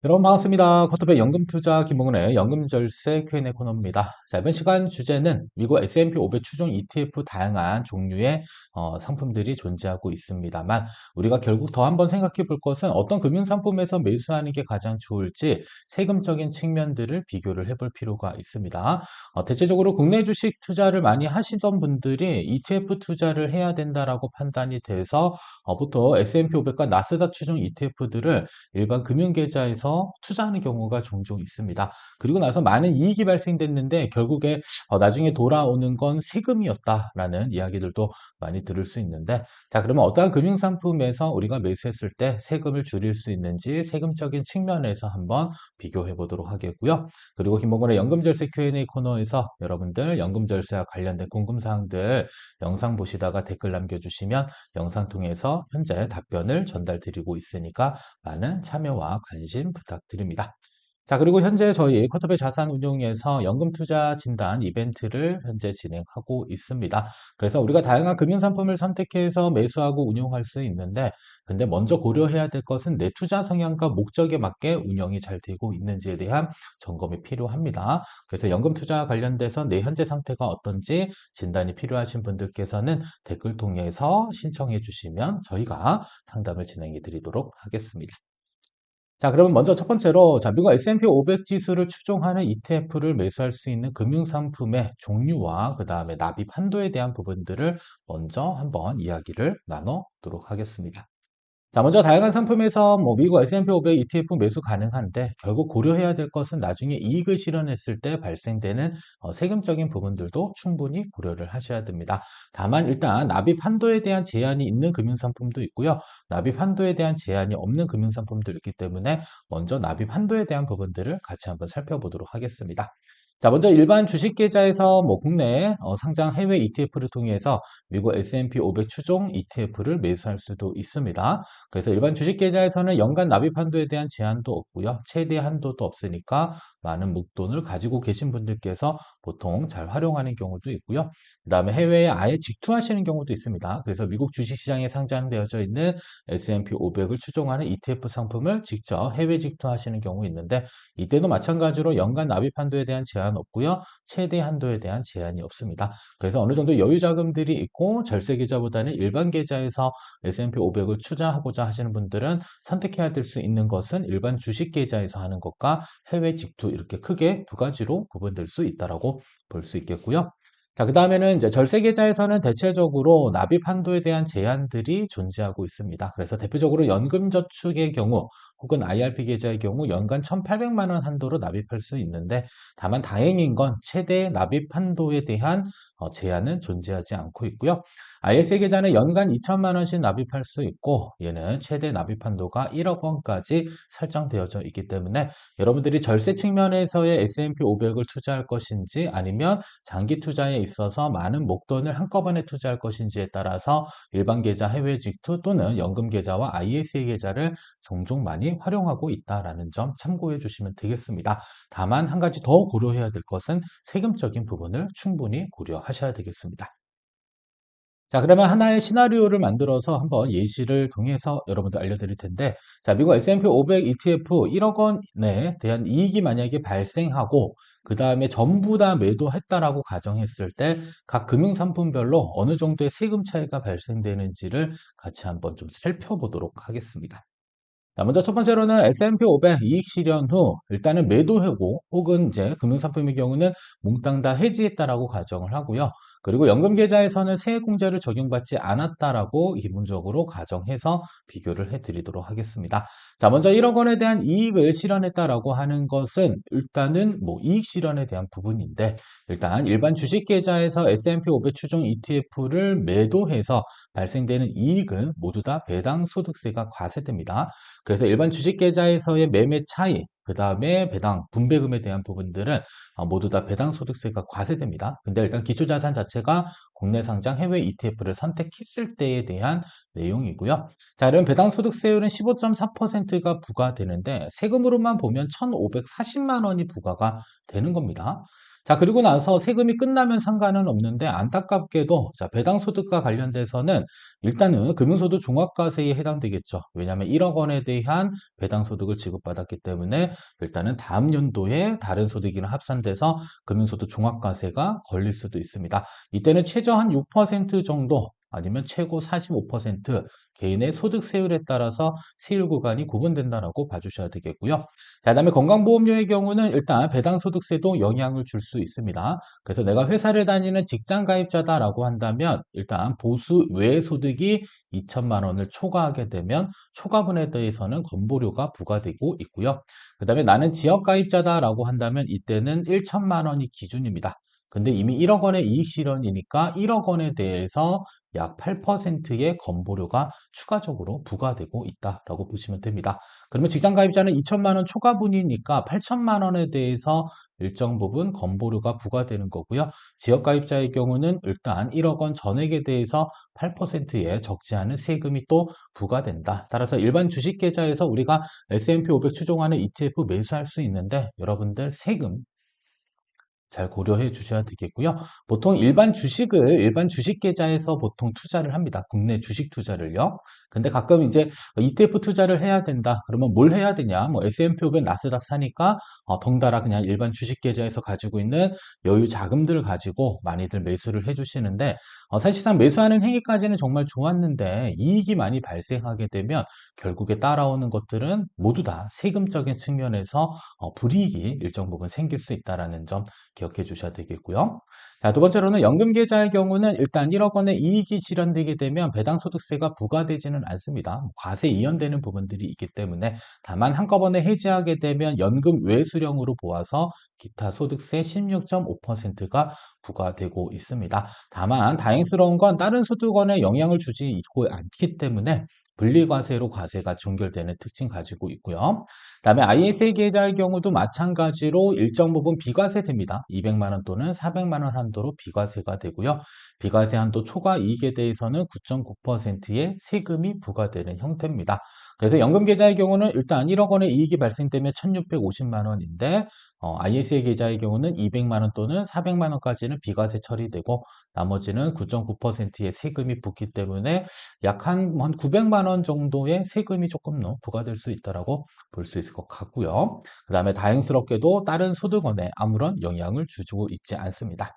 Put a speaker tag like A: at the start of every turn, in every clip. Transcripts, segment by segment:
A: 여러분 반갑습니다. 커터백 연금투자 김봉근의 연금절세 Q&A 코너입니다. 자, 이번 시간 주제는 미국 S&P 500 추종 ETF 다양한 종류의 상품들이 존재하고 있습니다만 우리가 결국 더 한번 생각해 볼 것은 어떤 금융상품에서 매수하는 게 가장 좋을지 세금적인 측면들을 비교를 해볼 필요가 있습니다. 대체적으로 국내 주식 투자를 많이 하시던 분들이 ETF 투자를 해야 된다라고 판단이 돼서 보통 S&P 500과 나스닥 추종 ETF들을 일반 금융계좌에서 투자하는 경우가 종종 있습니다. 그리고 나서 많은 이익이 발생됐는데 결국에 나중에 돌아오는 건 세금이었다라는 이야기들도 많이 들을 수 있는데, 자, 그러면 어떠한 금융상품에서 우리가 매수했을 때 세금을 줄일 수 있는지 세금적인 측면에서 한번 비교해 보도록 하겠고요. 그리고 김봉건의 연금절세 Q&A 코너에서 여러분들 연금절세와 관련된 궁금사항들 영상 보시다가 댓글 남겨주시면 영상 통해서 현재 답변을 전달드리고 있으니까 많은 참여와 관심 부탁드립니다. 자, 그리고 현재 저희 쿼터베 자산운용에서 연금투자 진단 이벤트를 현재 진행하고 있습니다. 그래서 우리가 다양한 금융상품을 선택해서 매수하고 운용할 수 있는데, 근데 먼저 고려해야 될 것은 내 투자 성향과 목적에 맞게 운영이 잘 되고 있는지에 대한 점검이 필요합니다. 그래서 연금투자와 관련돼서 내 현재 상태가 어떤지 진단이 필요하신 분들께서는 댓글 통해서 신청해 주시면 저희가 상담을 진행해 드리도록 하겠습니다. 자, 그러면 먼저 첫 번째로, 자, 미국 S&P 500 지수를 추종하는 ETF를 매수할 수 있는 금융상품의 종류와 그 다음에 납입 한도에 대한 부분들을 먼저 한번 이야기를 나눠보도록 하겠습니다. 자, 먼저 다양한 상품에서 미국 S&P 500 ETF 매수 가능한데 결국 고려해야 될 것은 나중에 이익을 실현했을 때 발생되는 세금적인 부분들도 충분히 고려를 하셔야 됩니다. 다만 일단 납입 한도에 대한 제한이 있는 금융상품도 있고요. 납입 한도에 대한 제한이 없는 금융상품도 있기 때문에 먼저 납입 한도에 대한 부분들을 같이 한번 살펴보도록 하겠습니다. 자, 먼저 일반 주식 계좌에서 국내 상장 해외 ETF를 통해서 미국 S&P 500 추종 ETF를 매수할 수도 있습니다. 그래서 일반 주식 계좌에서는 연간 납입 한도에 대한 제한도 없고요. 최대 한도도 없으니까 많은 목돈을 가지고 계신 분들께서 보통 잘 활용하는 경우도 있고요. 그다음에 해외에 아예 직투하시는 경우도 있습니다. 그래서 미국 주식시장에 상장되어져 있는 S&P 500을 추종하는 ETF 상품을 직접 해외 직투하시는 경우 있는데, 이때도 마찬가지로 연간 납입 한도에 대한 제한 없고요. 최대 한도에 대한 제한이 없습니다. 그래서 어느 정도 여유 자금들이 있고 절세 계좌보다는 일반 계좌에서 S&P 500을 투자하고자 하시는 분들은 선택해야 될 수 있는 것은 일반 주식 계좌에서 하는 것과 해외 직투, 이렇게 크게 두 가지로 구분될 수 있다라고 볼 수 있겠고요. 자, 그 다음에는 이제 절세 계좌에서는 대체적으로 납입 한도에 대한 제한들이 존재하고 있습니다. 그래서 대표적으로 연금저축의 경우 혹은 IRP 계좌의 경우 연간 1,800만 원 한도로 납입할 수 있는데, 다만 다행인 건 최대 납입 한도에 대한 제한은 존재하지 않고 있고요. ISA 계좌는 연간 2천만 원씩 납입할 수 있고, 얘는 최대 납입 한도가 1억 원까지 설정되어져 있기 때문에 여러분들이 절세 측면에서의 S&P 500을 투자할 것인지 아니면 장기 투자에 있어서 많은 목돈을 한꺼번에 투자할 것인지에 따라서 일반 계좌 해외 직투 또는 연금 계좌와 ISA 계좌를 종종 많이 활용하고 있다라는 점 참고해 주시면 되겠습니다. 다만 한 가지 더 고려해야 될 것은 세금적인 부분을 충분히 고려하셔야 되겠습니다. 자, 그러면 하나의 시나리오를 만들어서 한번 예시를 통해서 여러분들 알려드릴 텐데, 자, 미국 S&P 500 ETF 1억 원에 대한 이익이 만약에 발생하고, 그 다음에 전부 다 매도했다라고 가정했을 때, 각 금융상품별로 어느 정도의 세금 차이가 발생되는지를 같이 한번 좀 살펴보도록 하겠습니다. 자, 먼저 첫 번째로는 S&P 500 이익 실현 후 일단은 매도하고 혹은 이제 금융상품의 경우는 몽땅 다 해지했다라고 가정을 하고요. 그리고 연금계좌에서는 세액공제를 적용받지 않았다라고 기본적으로 가정해서 비교를 해드리도록 하겠습니다. 자, 먼저 1억 원에 대한 이익을 실현했다라고 하는 것은 일단은 이익 실현에 대한 부분인데, 일단 일반 주식계좌에서 S&P 500 추종 ETF를 매도해서 발생되는 이익은 모두 다 배당소득세가 과세됩니다. 그래서 일반 주식 계좌에서의 매매 차이, 그 다음에 배당, 분배금에 대한 부분들은 모두 다 배당 소득세가 과세됩니다. 근데 일단 기초자산 자체가 국내 상장 해외 ETF를 선택했을 때에 대한 내용이고요. 자, 그럼 배당 소득세율은 15.4%가 부과되는데 세금으로만 보면 1,540만 원이 부과가 되는 겁니다. 자, 그리고 나서 세금이 끝나면 상관은 없는데 안타깝게도 자, 배당소득과 관련돼서는 일단은 금융소득 종합과세에 해당되겠죠. 왜냐하면 1억 원에 대한 배당소득을 지급받았기 때문에 일단은 다음 연도에 다른 소득이랑 합산돼서 금융소득 종합과세가 걸릴 수도 있습니다. 이때는 최저 한 6% 정도 아니면 최고 45% 개인의 소득 세율에 따라서 세율 구간이 구분된다라고 봐주셔야 되겠고요. 자, 그다음에 건강보험료의 경우는 일단 배당소득세도 영향을 줄 수 있습니다. 그래서 내가 회사를 다니는 직장 가입자다라고 한다면 일단 보수 외 소득이 2천만 원을 초과하게 되면 초과분에 대해서는 건보료가 부과되고 있고요. 그다음에 나는 지역 가입자다라고 한다면 이때는 1천만 원이 기준입니다. 근데 이미 1억 원의 이익 실현이니까 1억 원에 대해서 약 8%의 건보료가 추가적으로 부과되고 있다라고 보시면 됩니다. 그러면 직장 가입자는 2천만 원 초과분이니까 8천만 원에 대해서 일정 부분 건보료가 부과되는 거고요. 지역 가입자의 경우는 일단 1억 원 전액에 대해서 8%의 적지 않은 세금이 또 부과된다. 따라서 일반 주식 계좌에서 우리가 S&P 500 추종하는 ETF 매수할 수 있는데 여러분들 세금 잘 고려해 주셔야 되겠고요. 보통 일반 주식 계좌에서 보통 투자를 합니다. 국내 주식 투자를요. 근데 가끔 이제 ETF 투자를 해야 된다. 그러면 뭘 해야 되냐? 뭐 S&P 500 나스닥 사니까 덩달아 그냥 일반 주식 계좌에서 가지고 있는 여유 자금들을 가지고 많이들 매수를 해 주시는데 사실상 매수하는 행위까지는 정말 좋았는데 이익이 많이 발생하게 되면 결국에 따라오는 것들은 모두 다 세금적인 측면에서 불이익이 일정 부분 생길 수 있다라는 점 기억해 주셔야 되겠고요. 자, 두 번째로는 연금 계좌의 경우는 일단 1억 원의 이익이 실현되게 되면 배당소득세가 부과되지는 않습니다. 뭐 과세 이연되는 부분들이 있기 때문에 다만 한꺼번에 해지하게 되면 연금 외수령으로 보아서 기타 소득세 16.5%가 부과되고 있습니다. 다만 다행스러운 건 다른 소득원에 영향을 주지 않기 때문에 분리과세로 과세가 종결되는 특징 가지고 있고요. 그다음에 ISA 계좌의 경우도 마찬가지로 일정 부분 비과세됩니다. 200만 원 또는 400만 원 한도로 비과세가 되고요. 비과세 한도 초과 이익에 대해서는 9.9%의 세금이 부과되는 형태입니다. 그래서 연금 계좌의 경우는 일단 1억 원의 이익이 발생되면 1,650만 원인데 ISA 계좌의 경우는 200만 원 또는 400만 원까지는 비과세 처리되고 나머지는 9.9%의 세금이 붙기 때문에 약 한 900만 원 정도의 세금이 조금 더 부과될 수 있다라고 볼 수 있을 것 같고요. 그 다음에 다행스럽게도 다른 소득원에 아무런 영향을 주고 있지 않습니다.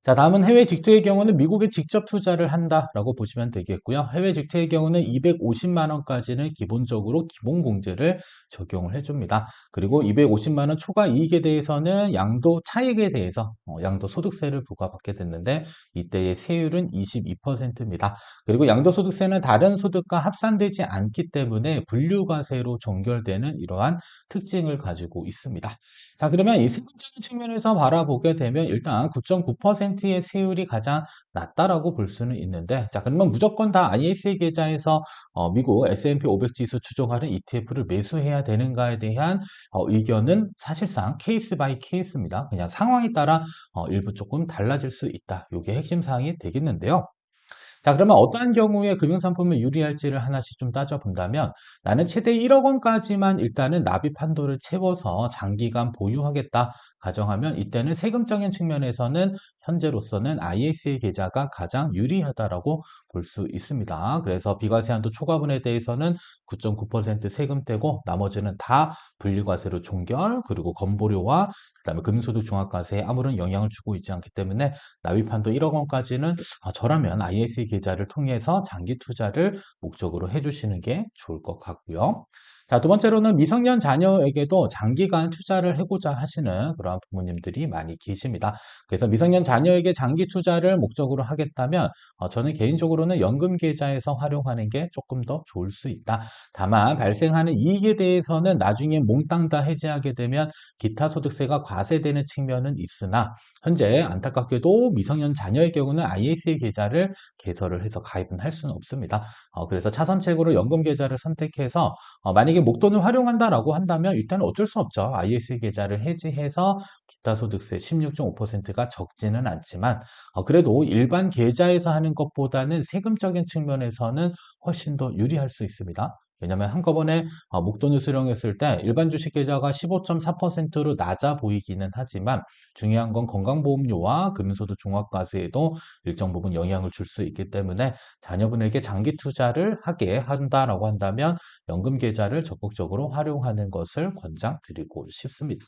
A: 자, 다음은 해외 직투의 경우는 미국에 직접 투자를 한다라고 보시면 되겠고요. 해외 직투의 경우는 250만 원까지는 기본적으로 기본공제를 적용을 해줍니다. 그리고 250만 원 초과 이익에 대해서는 양도 차익에 대해서 양도소득세를 부과받게 됐는데 이때의 세율은 22%입니다. 그리고 양도소득세는 다른 소득과 합산되지 않기 때문에 분류과세로 종결되는 이러한 특징을 가지고 있습니다. 자, 그러면 이 세금적인 측면에서 바라보게 되면 일단 9.9%의 세율이 가장 낮다라고 볼 수는 있는데, 자, 그러면 무조건 다 ISA 계좌에서 미국 S&P 500 지수 추종하는 ETF를 매수해야 되는가에 대한 의견은 사실상 케이스 바이 케이스입니다. 그냥 상황에 따라 일부 조금 달라질 수 있다. 이게 핵심 사항이 되겠는데요. 자, 그러면 어떠한 경우에 금융상품을 유리할지를 하나씩 좀 따져본다면 나는 최대 1억 원까지만 일단은 납입 한도를 채워서 장기간 보유하겠다 가정하면 이때는 세금적인 측면에서는 현재로서는 ISA 계좌가 가장 유리하다라고 볼 수 있습니다. 그래서 비과세 한도 초과분에 대해서는 9.9% 세금 떼고 나머지는 다 분리과세로 종결 그리고 건보료와 그다음에 금융소득 종합과세에 아무런 영향을 주고 있지 않기 때문에 납입 한도 1억 원까지는 저라면 ISA 계좌를 통해서 장기 투자를 목적으로 해주시는 게 좋을 것 같고요. 자, 두 번째로는 미성년 자녀에게도 장기간 투자를 해보자 하시는 그러한 부모님들이 많이 계십니다. 그래서 미성년 자녀에게 장기 투자를 목적으로 하겠다면 저는 개인적으로는 연금 계좌에서 활용하는 게 조금 더 좋을 수 있다. 다만 발생하는 이익에 대해서는 나중에 몽땅 다 해지하게 되면 기타 소득세가 과세되는 측면은 있으나 현재 안타깝게도 미성년 자녀의 경우는 ISA 계좌를 개설을 해서 가입은 할 수는 없습니다. 그래서 차선책으로 연금 계좌를 선택해서 만약에 목돈을 활용한다라고 한다면 일단 어쩔 수 없죠. ISA 계좌를 해지해서 기타 소득세 16.5%가 적지는 않지만 그래도 일반 계좌에서 하는 것보다는 세금적인 측면에서는 훨씬 더 유리할 수 있습니다. 왜냐하면 한꺼번에 목돈을 수령했을 때 일반 주식 계좌가 15.4%로 낮아 보이기는 하지만 중요한 건 건강보험료와 금융소득 종합과세에도 일정 부분 영향을 줄 수 있기 때문에 자녀분에게 장기 투자를 하게 한다라고 한다면 연금 계좌를 적극적으로 활용하는 것을 권장드리고 싶습니다.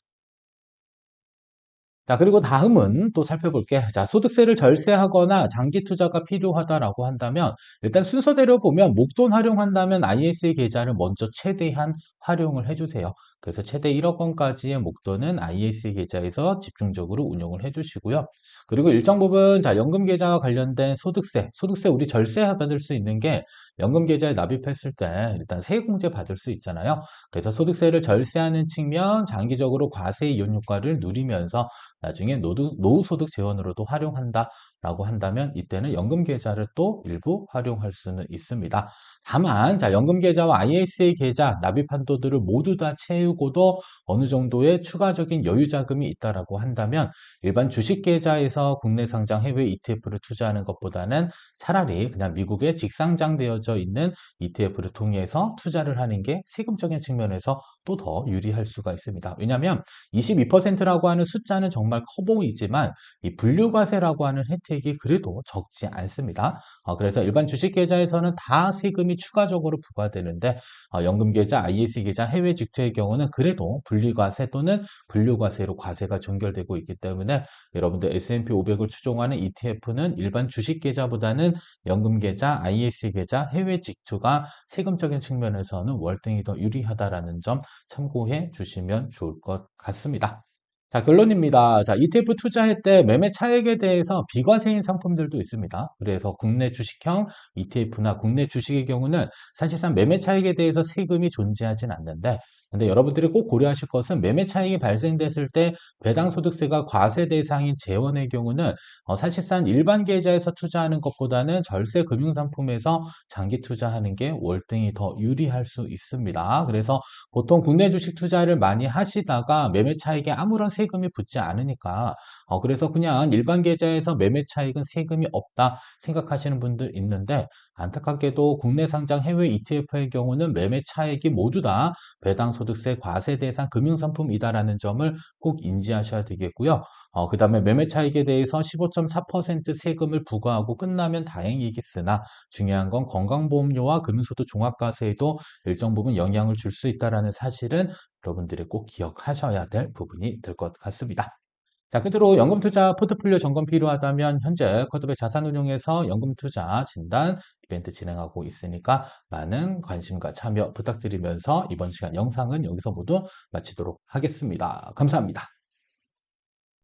A: 자, 그리고 다음은 또 살펴볼게. 자, 소득세를 절세하거나 장기 투자가 필요하다라고 한다면, 일단 순서대로 보면 목돈 활용한다면 ISA 계좌를 먼저 최대한 활용을 해주세요. 그래서 최대 1억 원까지의 목돈은 ISA 계좌에서 집중적으로 운용을 해주시고요. 그리고 일정 부분, 자, 연금 계좌와 관련된 소득세 우리 절세 받을 수 있는 게 연금 계좌에 납입했을 때 일단 세액공제 받을 수 있잖아요. 그래서 소득세를 절세하는 측면, 장기적으로 과세 이혼 효과를 누리면서 나중에 노후소득 재원으로도 활용한다라고 한다면 이때는 연금 계좌를 또 일부 활용할 수는 있습니다. 다만 자 연금 계좌와 ISA 계좌 납입 한도들을 모두 다 채우고도 어느 정도의 추가적인 여유 자금이 있다라고 한다면 일반 주식 계좌에서 국내 상장 해외 ETF를 투자하는 것보다는 차라리 그냥 미국에 직상장되어져 있는 ETF를 통해서 투자를 하는 게 세금적인 측면에서 또 더 유리할 수가 있습니다. 왜냐하면 22%라고 하는 숫자는 정말 커 보이지만 이 분류과세라고 하는 혜택이 그래도 적지 않습니다. 그래서 일반 주식계좌에서는 다 세금이 추가적으로 부과되는데 연금계좌, IS계좌, 해외 직투의 경우는 그래도 분리과세 또는 분류과세로 과세가 종결되고 있기 때문에 여러분들 S&P 500을 추종하는 ETF는 일반 주식계좌보다는 연금계좌, IS계좌, 해외 직투가 세금적인 측면에서는 월등히 더 유리하다라는 점 참고해 주시면 좋을 것 같습니다. 자, 결론입니다. 자, ETF 투자할 때 매매 차익에 대해서 비과세인 상품들도 있습니다. 그래서 국내 주식형 ETF나 국내 주식의 경우는 사실상 매매 차익에 대해서 세금이 존재하진 않는데, 근데 여러분들이 꼭 고려하실 것은 매매 차익이 발생됐을 때 배당 소득세가 과세 대상인 재원의 경우는 사실상 일반 계좌에서 투자하는 것보다는 절세 금융상품에서 장기 투자하는 게 월등히 더 유리할 수 있습니다. 그래서 보통 국내 주식 투자를 많이 하시다가 매매 차익에 아무런 세금이 붙지 않으니까 그래서 그냥 일반 계좌에서 매매 차익은 세금이 없다 생각하시는 분들 있는데 안타깝게도 국내 상장 해외 ETF의 경우는 매매 차익이 모두 다 배당 소득세 과세 대상 금융상품이다라는 점을 꼭 인지하셔야 되겠고요. 그다음에 매매 차익에 대해서 15.4% 세금을 부과하고 끝나면 다행이겠으나 중요한 건 건강보험료와 금융소득 종합과세에도 일정 부분 영향을 줄 수 있다는 사실은 여러분들이 꼭 기억하셔야 될 부분이 될 것 같습니다. 자, 끝으로 연금 투자 포트폴리오 점검 필요하다면 현재 쿼드백 자산운용에서 연금 투자 진단 이벤트 진행하고 있으니까 많은 관심과 참여 부탁드리면서 이번 시간 영상은 여기서 모두 마치도록 하겠습니다. 감사합니다.